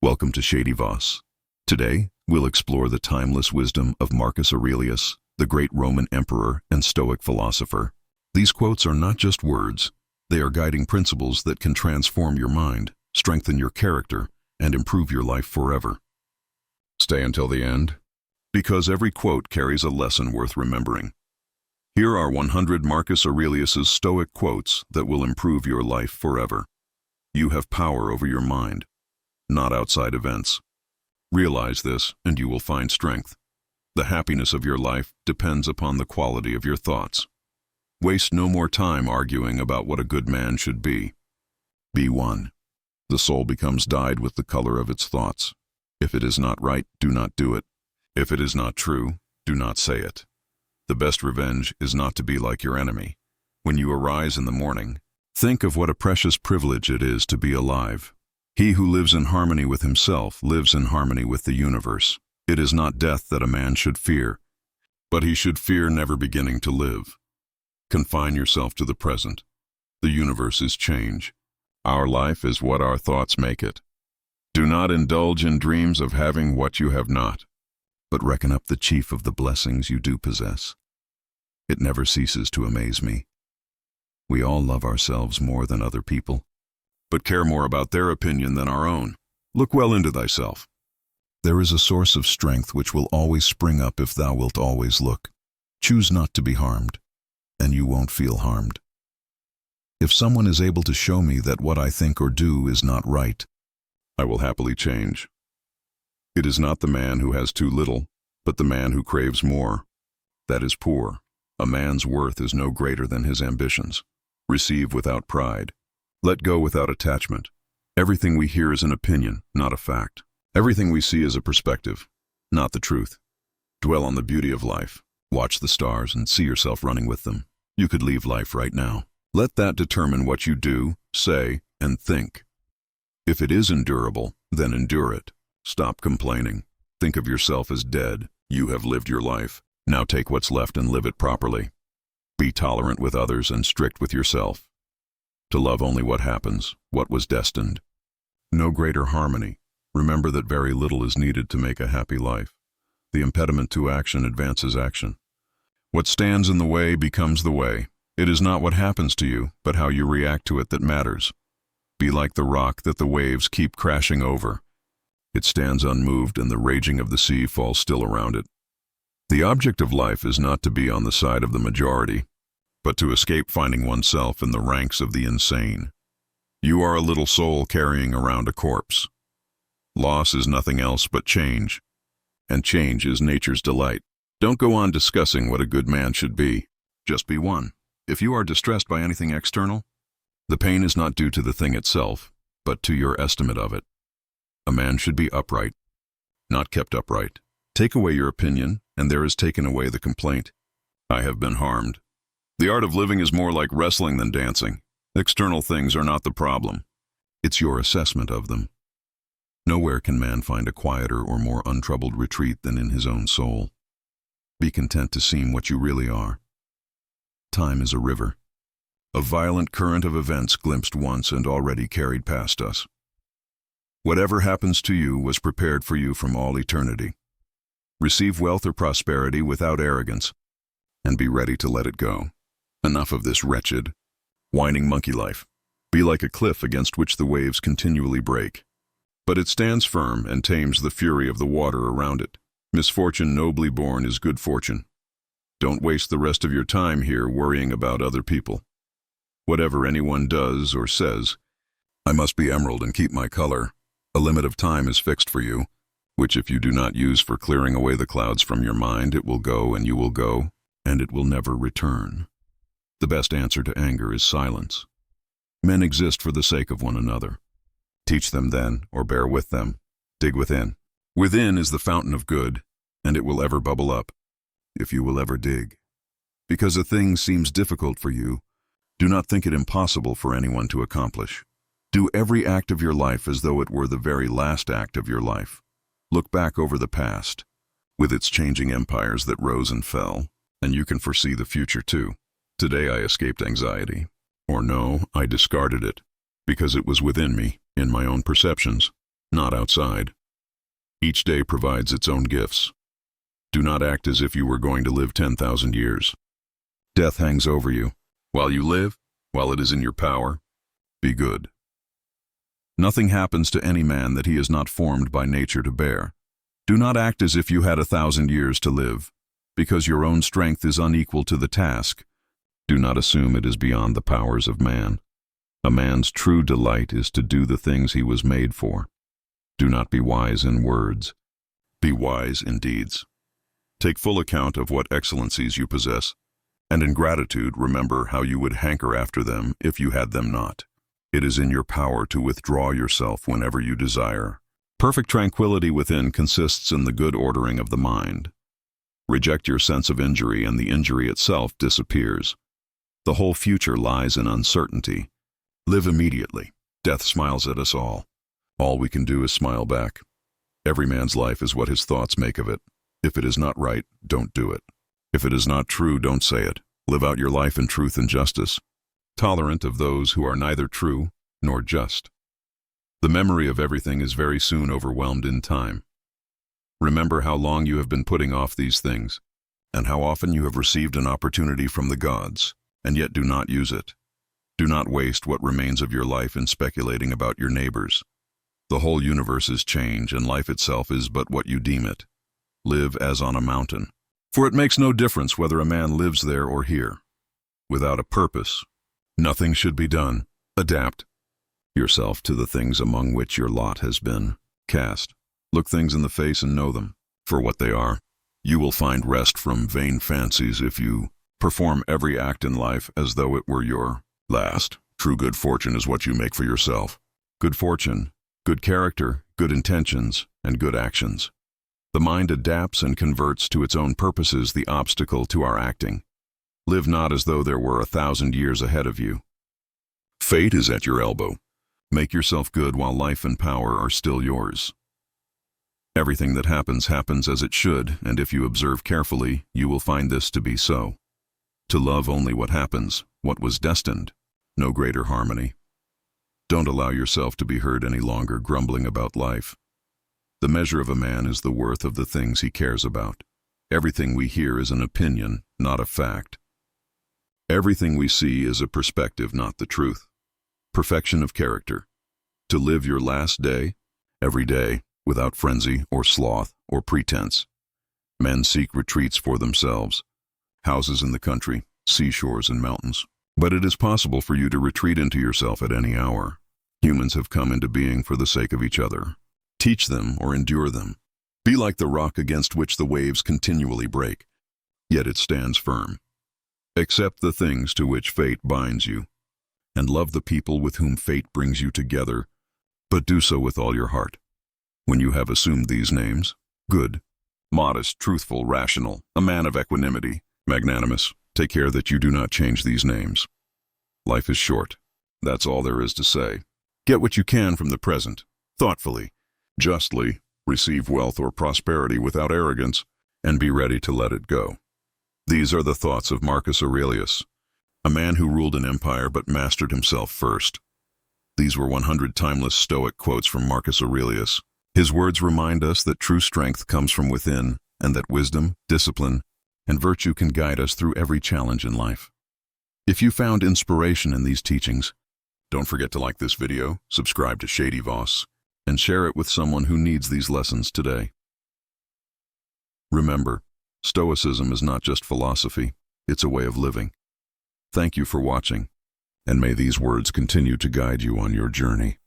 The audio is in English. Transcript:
Welcome to Shady. Today, we'll explore the timeless wisdom of Marcus Aurelius, the great Roman emperor and Stoic philosopher. These quotes are not just words, they are guiding principles that can transform your mind, strengthen your character, and improve your life forever. Stay until the end, because every quote carries a lesson worth remembering. Here are 100 Marcus Aurelius's Stoic quotes that will improve your life forever. You have power over your mind, not outside events. Realize this, and you will find strength. The happiness of your life depends upon the quality of your thoughts. Waste no more time arguing about what a good man should be. Be one. The soul becomes dyed with the color of its thoughts. If it is not right, do not do it. If it is not true, do not say it. The best revenge is not to be like your enemy. When you arise in the morning, think of what a precious privilege it is to be alive. He who lives in harmony with himself lives in harmony with the universe. It is not death that a man should fear, but he should fear never beginning to live. Confine yourself to the present. The universe is change. Our life is what our thoughts make it. Do not indulge in dreams of having what you have not, but reckon up the chief of the blessings you do possess. It never ceases to amaze me. We all love ourselves more than other people, but care more about their opinion than our own. Look well into thyself. There is a source of strength which will always spring up if thou wilt always look. Choose not to be harmed, and you won't feel harmed. If someone is able to show me that what I think or do is not right, I will happily change. It is not the man who has too little, but the man who craves more. That is poor. A man's worth is no greater than his ambitions. Receive without pride. Let go without attachment. Everything we hear is an opinion, not a fact. Everything we see is a perspective, not the truth. Dwell on the beauty of life. Watch the stars and see yourself running with them. You could leave life right now. Let that determine what you do, say, and think. If it is endurable, then endure it. Stop complaining. Think of yourself as dead. You have lived your life. Now take what's left and live it properly. Be tolerant with others and strict with yourself. To love only what happens, what was destined. No greater harmony. Remember that very little is needed to make a happy life. The impediment to action advances action. What stands in the way becomes the way. It is not what happens to you, but how you react to it that matters. Be like the rock that the waves keep crashing over. It stands unmoved and the raging of the sea falls still around it. The object of life is not to be on the side of the majority, but to escape finding oneself in the ranks of the insane. You are a little soul carrying around a corpse. Loss is nothing else but change, and change is nature's delight. Don't go on discussing what a good man should be. Just be one. If you are distressed by anything external, the pain is not due to the thing itself, but to your estimate of it. A man should be upright, not kept upright. Take away your opinion, and there is taken away the complaint. I have been harmed. The art of living is more like wrestling than dancing. External things are not the problem. It's your assessment of them. Nowhere can man find a quieter or more untroubled retreat than in his own soul. Be content to seem what you really are. Time is a river. A violent current of events glimpsed once and already carried past us. Whatever happens to you was prepared for you from all eternity. Receive wealth or prosperity without arrogance, and be ready to let it go. Enough of this wretched, whining monkey life. Be like a cliff against which the waves continually break, but it stands firm and tames the fury of the water around it. Misfortune nobly borne is good fortune. Don't waste the rest of your time here worrying about other people. Whatever anyone does or says, I must be emerald and keep my color. A limit of time is fixed for you, which if you do not use for clearing away the clouds from your mind, it will go and you will go, and it will never return. The best answer to anger is silence. Men exist for the sake of one another. Teach them then, or bear with them. Dig within. Within is the fountain of good, and it will ever bubble up, if you will ever dig. Because a thing seems difficult for you, do not think it impossible for anyone to accomplish. Do every act of your life as though it were the very last act of your life. Look back over the past, with its changing empires that rose and fell, and you can foresee the future too. Today I escaped anxiety. Or no, I discarded it, because it was within me, in my own perceptions. not outside. Each day provides its own gifts. Do not act as if you were going to live 10,000 years. Death hangs over you. While you live, while it is in your power, be good. Nothing happens to any man that he is not formed by nature to bear. Do not act as if you had 1,000 years to live, because your own strength is unequal to the task. Do not assume it is beyond the powers of man. A man's true delight is to do the things he was made for. Do not be wise in words. Be wise in deeds. Take full account of what excellencies you possess, and in gratitude remember how you would hanker after them if you had them not. It is in your power to withdraw yourself whenever you desire. Perfect tranquility within consists in the good ordering of the mind. Reject your sense of injury and the injury itself disappears. The whole future lies in uncertainty. Live immediately. Death smiles at us all. All we can do is smile back. Every man's life is what his thoughts make of it. If it is not right, don't do it. If it is not true, don't say it. Live out your life in truth and justice, tolerant of those who are neither true nor just. The memory of everything is very soon overwhelmed in time. Remember how long you have been putting off these things, and how often you have received an opportunity from the gods, and yet do not use it. Do not waste what remains of your life in speculating about your neighbors. The whole universe is change, and life itself is but what you deem it. Live as on a mountain, for it makes no difference whether a man lives there or here. Without a purpose, nothing should be done. Adapt yourself to the things among which your lot has been cast. Look things in the face and know them for what they are. You will find rest from vain fancies if you perform every act in life as though it were your last. True good fortune is what you make for yourself. Good fortune, good character, good intentions, and good actions. The mind adapts and converts to its own purposes the obstacle to our acting. Live not as though there were 1,000 years ahead of you. Fate is at your elbow. Make yourself good while life and power are still yours. Everything that happens happens as it should, and if you observe carefully, you will find this to be so. To love only what happens, what was destined, no greater harmony. Don't allow yourself to be heard any longer grumbling about life. The measure of a man is the worth of the things he cares about. Everything we hear is an opinion, not a fact. Everything we see is a perspective, not the truth. Perfection of character. To live your last day, every day, without frenzy or sloth or pretense. Men seek retreats for themselves, houses in the country, seashores and mountains. But it is possible for you to retreat into yourself at any hour. Humans have come into being for the sake of each other. Teach them or endure them. Be like the rock against which the waves continually break, yet it stands firm. Accept the things to which fate binds you, and love the people with whom fate brings you together, but do so with all your heart. When you have assumed these names, good, modest, truthful, rational, a man of equanimity, magnanimous, take care that you do not change these names. Life is short. That's all there is to say. Get what you can from the present, thoughtfully, justly, receive wealth or prosperity without arrogance, and be ready to let it go. These are the thoughts of Marcus Aurelius, a man who ruled an empire but mastered himself first. These were 100 timeless Stoic quotes from Marcus Aurelius. His words remind us that true strength comes from within, and that wisdom, discipline, and virtue can guide us through every challenge in life. If you found inspiration in these teachings, don't forget to like this video, subscribe to Shady, and share it with someone who needs these lessons today. Remember, Stoicism is not just philosophy, it's a way of living. Thank you for watching, and may these words continue to guide you on your journey.